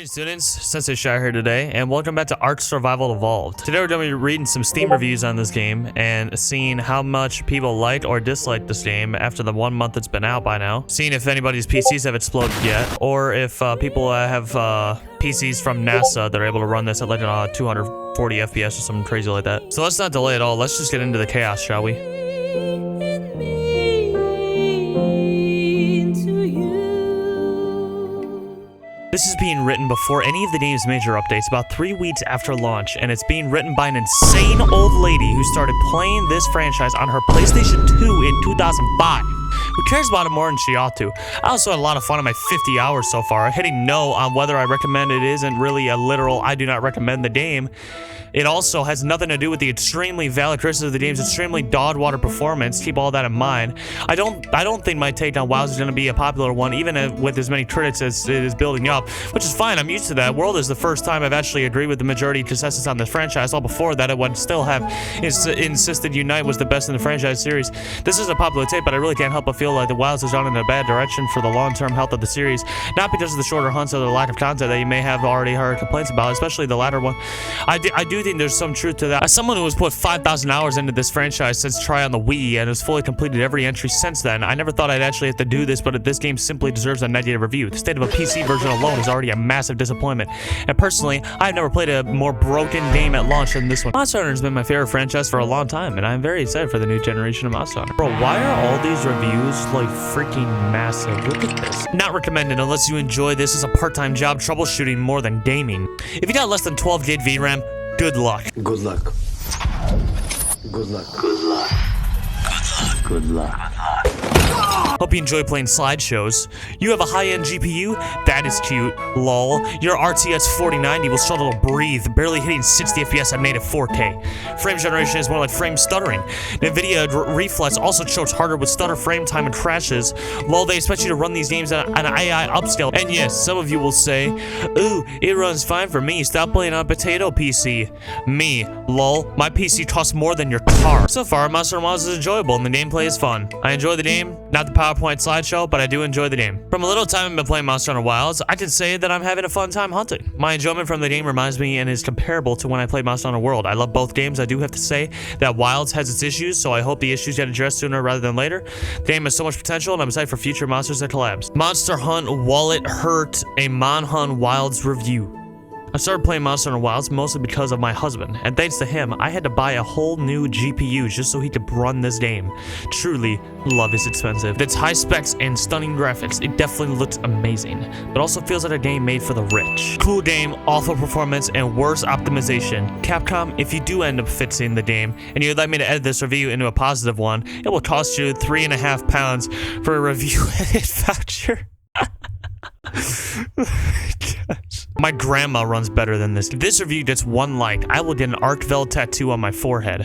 Students, Sensei Shire here today, and welcome back to Ark Survival Evolved. Today we're going to be reading some Steam reviews on this game and seeing how much people liked or disliked this game after the 1 month it's been out by now. Seeing if anybody's PCs have exploded yet, or if people have PCs from NASA that are able to run this at like 240 FPS or something crazy like that. So let's not delay at all, let's just get into the chaos, shall we? This is being written before any of the game's major updates, about 3 weeks after launch, and it's being written by an insane old lady who started playing this franchise on her PlayStation 2 in 2005. Who cares about it more than she ought to? I also had a lot of fun in my 50 hours so far. Hitting no on whether I recommend it isn't really a literal I do not recommend the game. It also has nothing to do with the extremely valid criticism of the game's extremely dog-water performance. Keep all that in mind. I don't think my take on WoW is going to be a popular one, even with as many critics as it is building up, which is fine. I'm used to that. World is the first time I've actually agreed with the majority of consensus on this franchise. All before that, it would still have insisted Unite was the best in the franchise series. This is a popular take, but I really can't help but feel like the WoW has gone in a bad direction for the long-term health of the series. Not because of the shorter hunts or the lack of content that you may have already heard complaints about, especially the latter one. I do think there's some truth to that. As someone who has put 5,000 hours into this franchise since Try on the Wii and has fully completed every entry since then, I never thought I'd actually have to do this, but this game simply deserves a negative review. The state of a PC version alone is already a massive disappointment, and personally, I've never played a more broken game at launch than this one. Monster Hunter has been my favorite franchise for a long time, and I'm very excited for the new generation of Monster Hunter. Bro, why are all these reviews like freaking massive? Look at this. Not recommended unless you enjoy this as a part-time job troubleshooting more than gaming. If you got less than 12 gig VRAM, good luck. Good luck. Good luck. Good luck. Good luck. Hope you enjoy playing slideshows. You have a high-end GPU? That is cute. Lol. Your RTX 4090 will struggle to breathe, barely hitting 60 FPS at native 4K. Frame generation is more like frame stuttering. NVIDIA Reflex also chokes harder with stutter frame time and crashes. Lol, they expect you to run these games on an AI upscale. And yes, some of you will say, ooh, it runs fine for me. Stop playing on a potato PC. Me. Lol, my PC costs more than your car. So far, Monster Hunter Wilds is enjoyable and the gameplay is fun. I enjoy the game, not the PowerPoint slideshow, but I do enjoy the game. From a little time I've been playing Monster Hunter Wilds, I can say that I'm having a fun time hunting. My enjoyment from the game reminds me and is comparable to when I played Monster Hunter World. I love both games. I do have to say that Wilds has its issues, so I hope the issues get addressed sooner rather than later. The game has so much potential, and I'm excited for future monsters and collabs. Monster Hunt Wallet Hurt, a Mon Hunt Wilds review. I started playing Monster Hunter Wilds mostly because of my husband, and thanks to him, I had to buy a whole new GPU just so he could run this game. Truly, love is expensive. With its high specs and stunning graphics, it definitely looks amazing, but also feels like a game made for the rich. Cool game, awful performance, and worse optimization. Capcom, if you do end up fixing the game, and you'd like me to edit this review into a positive one, it will cost you £3.50 for a review edit voucher. Gosh. My grandma runs better than this. If this review gets 1 like, I will get an Ark Vel tattoo on my forehead.